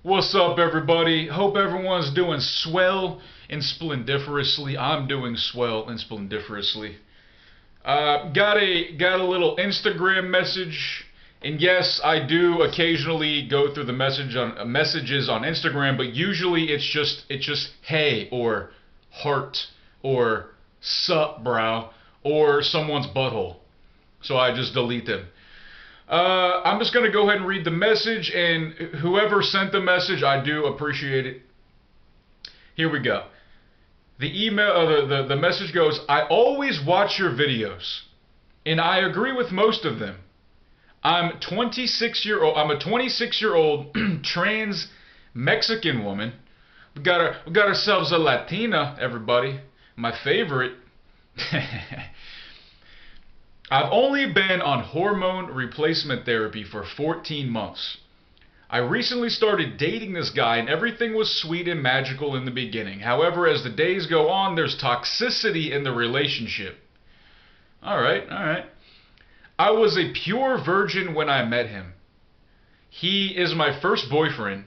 What's up, everybody? Hope everyone's doing swell and splendiferously. I'm doing swell and splendiferously. Got a little Instagram message, and yes, I do occasionally go through the messages on Instagram, but usually it's just hey or heart or sup, bro, or someone's butthole. So I just delete them. I'm just going to go ahead and read the message, and whoever sent the message, I do appreciate it. Here we go. The email, the message goes, I always watch your videos, and I agree with most of them. I'm a 26-year-old trans Mexican woman. We got ourselves a Latina, everybody. My favorite. I've only been on hormone replacement therapy for 14 months. I recently started dating this guy and everything was sweet and magical in the beginning. However, as the days go on, there's toxicity in the relationship. Alright. I was a pure virgin when I met him. He is my first boyfriend,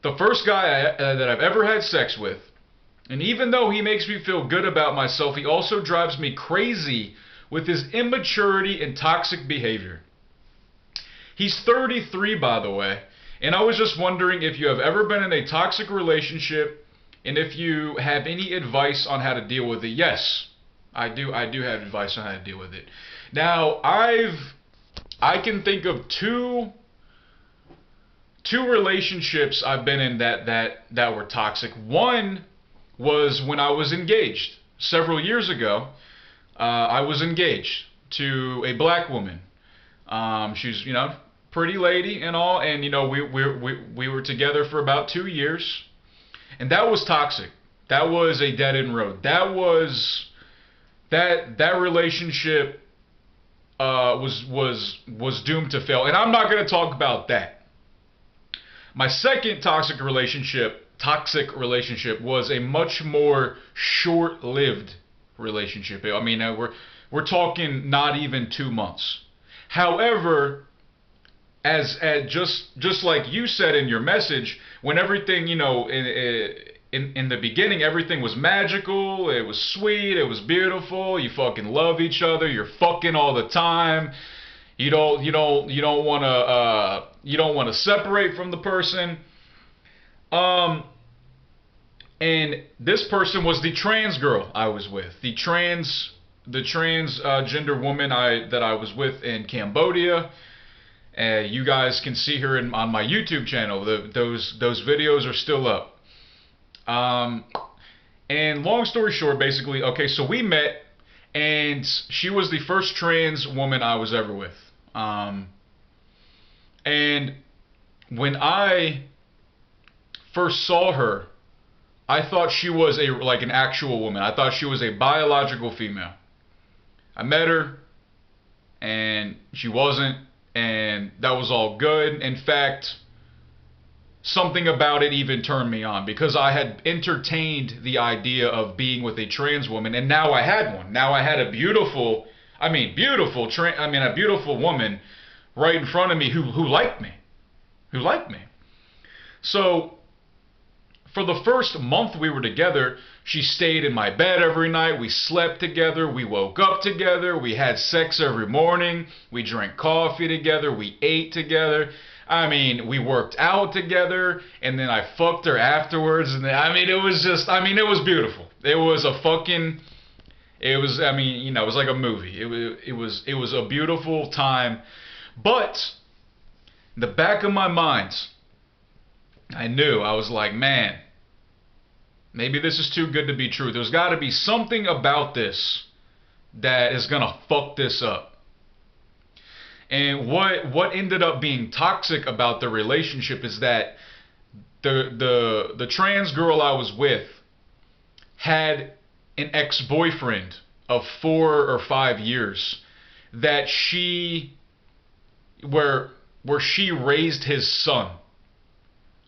the first guy that I've ever had sex with. And even though he makes me feel good about myself, he also drives me crazy with his immaturity and toxic behavior. He's 33, by the way, and I was just wondering if you have ever been in a toxic relationship and if you have any advice on how to deal with it. Yes, I do have advice on how to deal with it. Now, I can think of two relationships I've been in that were toxic. One was when I was engaged several years ago. I was engaged to a black woman. She's, pretty lady and all, and we were together for about 2 years, and that was toxic. That was a dead end road. That relationship was doomed to fail, and I'm not going to talk about that. My second toxic relationship was a much more short-lived relationship. I mean, we're talking not even 2 months. However, as just like you said in your message, when everything, in the beginning, everything was magical, it was sweet, it was beautiful, you fucking love each other, you're fucking all the time. You don't want to separate from the person. And this person was the trans girl I was with, the transgender woman that I was with in Cambodia. You guys can see her on my YouTube channel. Those videos are still up. And long story short, basically, okay, so we met, and she was the first trans woman I was ever with. And when I first saw her, I thought she was an actual woman. I thought she was a biological female. I met her, and she wasn't, and that was all good. In fact, something about it even turned me on, because I had entertained the idea of being with a trans woman, and now I had one. Now I had a beautiful woman right in front of me who liked me. So, for the first month we were together, she stayed in my bed every night. We slept together. We woke up together. We had sex every morning. We drank coffee together. We ate together. I mean, we worked out together, and then I fucked her afterwards. And it was beautiful. It was like a movie. It was a beautiful time. But in the back of my mind, I was like, man, maybe this is too good to be true. There's got to be something about this that is going to fuck this up. And what ended up being toxic about the relationship is that the trans girl I was with had an ex-boyfriend of 4 or 5 years that where she raised his son.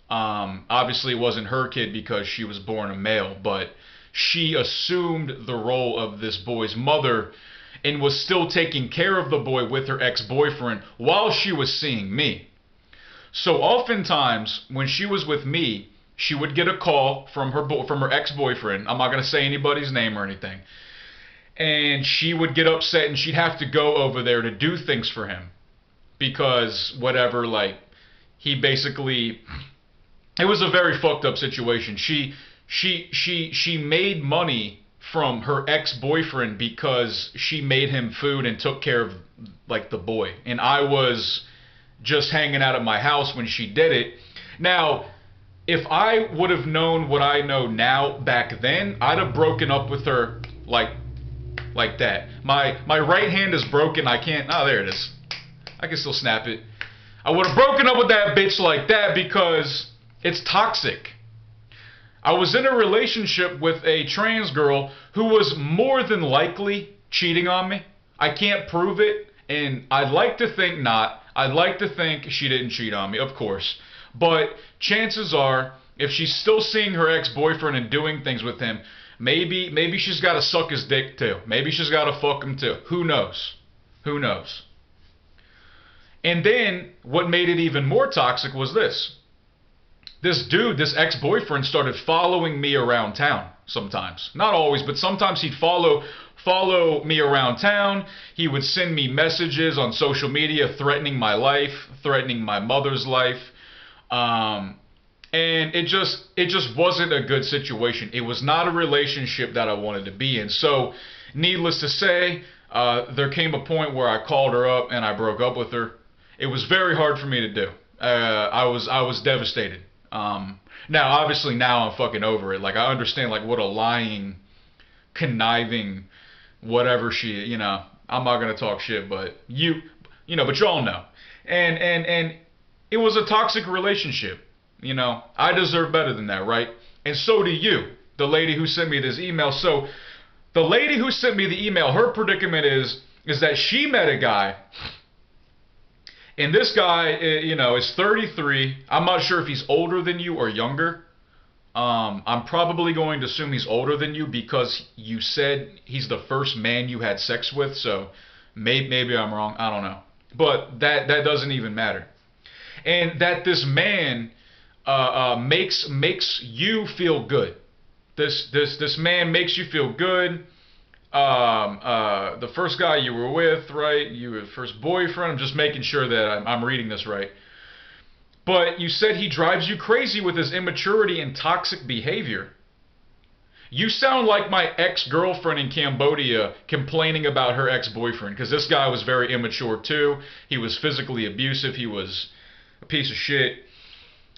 Obviously it wasn't her kid because she was born a male, but she assumed the role of this boy's mother and was still taking care of the boy with her ex-boyfriend while she was seeing me. So oftentimes when she was with me, she would get a call from her ex-boyfriend. I'm not gonna say anybody's name or anything. And she would get upset and she'd have to go over there to do things for him because whatever, like, he basically, it was a very fucked up situation. She made money from her ex-boyfriend because she made him food and took care of, like, the boy. And I was just hanging out at my house when she did it. Now, if I would have known what I know now back then, I'd have broken up with her like that. My right hand is broken. I can't. Oh, there it is. I can still snap it. I would have broken up with that bitch like that because it's toxic. I was in a relationship with a trans girl who was more than likely cheating on me. I can't prove it, and I'd like to think not. I'd like to think she didn't cheat on me, of course. But chances are, if she's still seeing her ex-boyfriend and doing things with him, maybe she's got to suck his dick too. Maybe she's got to fuck him too. Who knows? Who knows? And then what made it even more toxic was this. This dude, this ex-boyfriend, started following me around town sometimes. Not always, but sometimes he'd follow me around town. He would send me messages on social media threatening my life, threatening my mother's life. And it just wasn't a good situation. It was not a relationship that I wanted to be in. So, needless to say, there came a point where I called her up and I broke up with her. It was very hard for me to do. I was devastated. Now, obviously, now I'm fucking over it. Like, I understand, like, what a lying, conniving, whatever she, you know, I'm not gonna talk shit, but you know, but y'all know. And it was a toxic relationship. You know, I deserve better than that, right? And so do you, the lady who sent me this email. So, the lady who sent me the email, her predicament is that she met a guy. And this guy, you know, is 33. I'm not sure if he's older than you or younger. I'm probably going to assume he's older than you because you said he's the first man you had sex with. So maybe I'm wrong. I don't know. But that doesn't even matter. And that this man makes you feel good. This man makes you feel good. The first guy you were with, right? You were first boyfriend. I'm just making sure that I'm reading this right. But you said he drives you crazy with his immaturity and toxic behavior. You sound like my ex-girlfriend in Cambodia complaining about her ex-boyfriend, because this guy was very immature too. He was physically abusive. He was a piece of shit.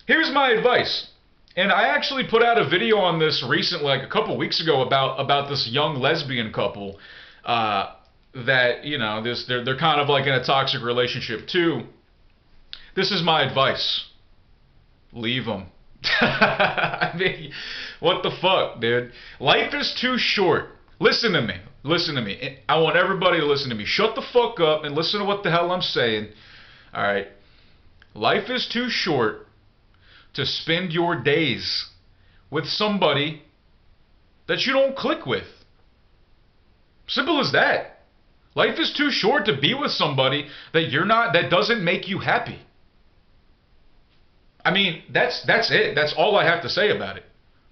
Here's my advice. And I actually put out a video on this recently, like a couple weeks ago, about this young lesbian couple that, you know, they're kind of like in a toxic relationship too. This is my advice. Leave them. I mean, what the fuck, dude? Life is too short. Listen to me. Listen to me. I want everybody to listen to me. Shut the fuck up and listen to what the hell I'm saying. All right. Life is too short to spend your days with somebody that you don't click with. Simple as that. Life is too short to be with somebody that doesn't make you happy. I mean, that's it. That's all I have to say about it.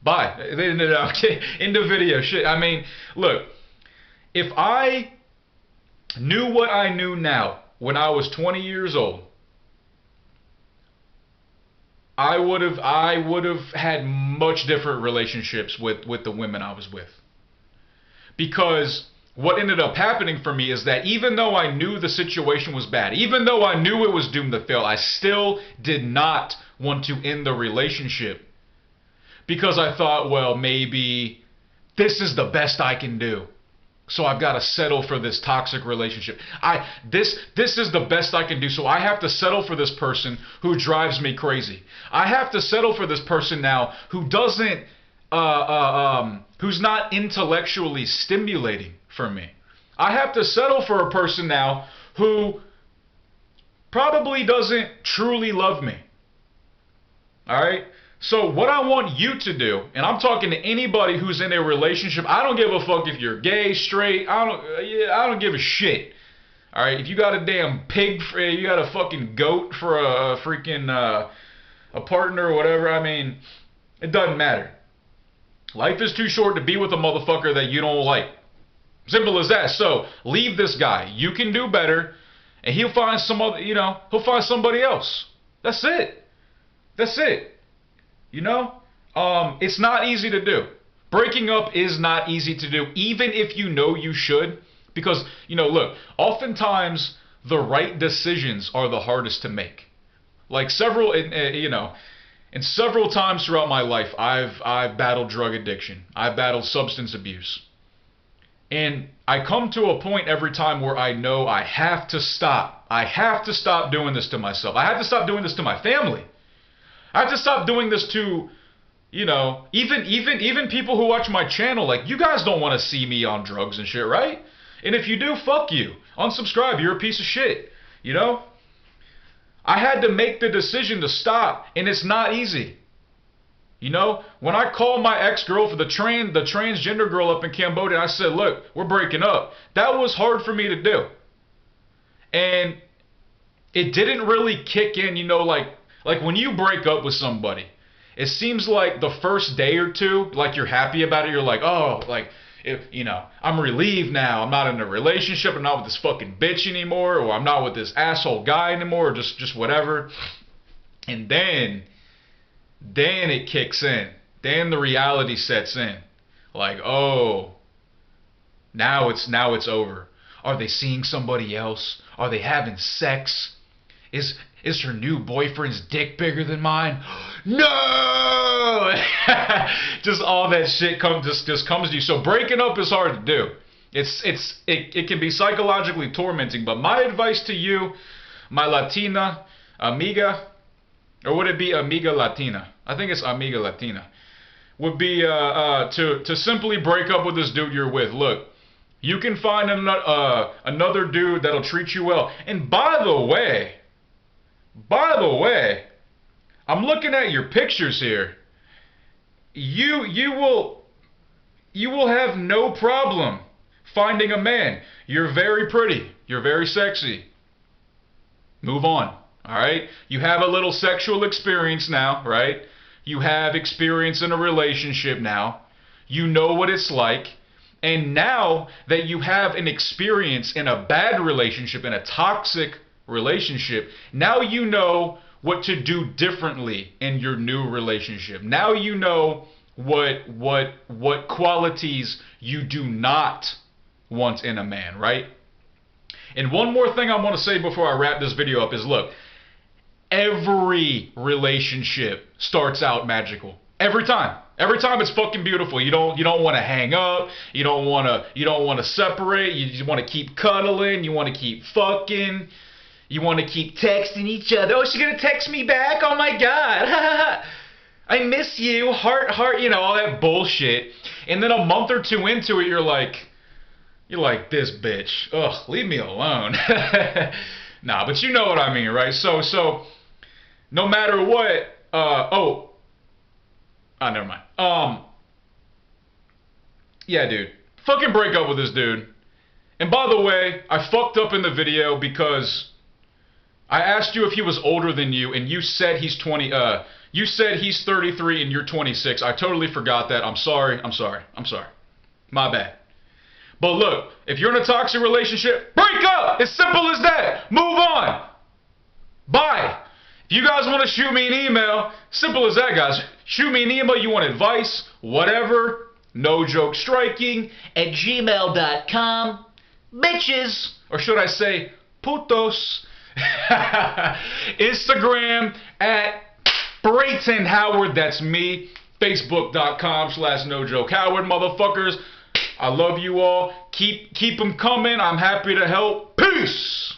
Bye. End the video. Shit. I mean, look, if I knew what I knew now when I was 20 years old, I would have had much different relationships with the women I was with. Because what ended up happening for me is that even though I knew the situation was bad, even though I knew it was doomed to fail, I still did not want to end the relationship. Because I thought, well, maybe this is the best I can do. So I've got to settle for this toxic relationship. This is the best I can do. So I have to settle for this person who drives me crazy. I have to settle for this person now who doesn't, who's not intellectually stimulating for me. I have to settle for a person now who probably doesn't truly love me. All right? So what I want you to do, and I'm talking to anybody who's in a relationship, I don't give a fuck if you're gay, straight, I don't give a shit. All right, if you got a damn pig, you got a fucking goat for a freaking a partner or whatever. I mean, it doesn't matter. Life is too short to be with a motherfucker that you don't like. Simple as that. So leave this guy. You can do better, and he'll find some other. You know, he'll find somebody else. That's it. That's it. You know, it's not easy to do. Breaking up is not easy to do, even if you know you should. Because, you know, look, oftentimes the right decisions are the hardest to make. Like several times throughout my life, I've battled drug addiction. I've battled substance abuse. And I come to a point every time where I know I have to stop. I have to stop doing this to myself. I have to stop doing this to my family. I have to stop doing this to, you know, even people who watch my channel. Like, you guys don't want to see me on drugs and shit, right? And if you do, fuck you. Unsubscribe. You're a piece of shit. You know? I had to make the decision to stop, and it's not easy. You know? When I called my ex-girl for the transgender girl up in Cambodia, I said, look, we're breaking up. That was hard for me to do. And it didn't really kick in, you know, like when you break up with somebody, it seems like the first day or two, like you're happy about it. You're like, oh, like, you know, I'm relieved now. I'm not in a relationship. I'm not with this fucking bitch anymore, or I'm not with this asshole guy anymore, or just whatever. And then it kicks in. Then the reality sets in. Like, oh, now it's over. Are they seeing somebody else? Are they having sex? Is her new boyfriend's dick bigger than mine? No! Just all that shit just comes to you. So breaking up is hard to do. It can be psychologically tormenting. But my advice to you, my Latina amiga, or would it be amiga Latina? I think it's amiga Latina. Would be to simply break up with this dude you're with. Look, you can find another dude that'll treat you well. And by the way, I'm looking at your pictures here. You will have no problem finding a man. You're very pretty. You're very sexy. Move on. All right? You have a little sexual experience now, right? You have experience in a relationship now. You know what it's like. And now that you have an experience in a bad relationship, in a toxic relationship, now you know what to do differently in your new relationship. Now you know what qualities you do not want in a man, right? And one more thing I want to say before I wrap this video up is, look, every relationship starts out magical. Every time. Every time it's fucking beautiful. You don't want to hang up. You don't want to separate. You just want to keep cuddling. You want to keep fucking. You want to keep texting each other. Oh, she's gonna text me back? Oh my god. I miss you. Heart, you know, all that bullshit. And then a month or two into it, you're like this bitch. Ugh, leave me alone. Nah, but you know what I mean, right? So no matter what, never mind. Yeah, dude. Fucking break up with this dude. And by the way, I fucked up in the video because I asked you if he was older than you, and you said he's 20. You said he's 33 and you're 26. I totally forgot that. I'm sorry. My bad. But look, if you're in a toxic relationship, break up. It's simple as that. Move on. Bye. If you guys want to shoot me an email, simple as that, guys. Shoot me an email. You want advice, whatever. nojokestriking@gmail.com. Bitches. Or should I say, putos. Instagram @BraytonHoward. That's me. Facebook.com/NoJokeHoward. Motherfuckers, I love you all. Keep them coming. I'm happy to help. Peace.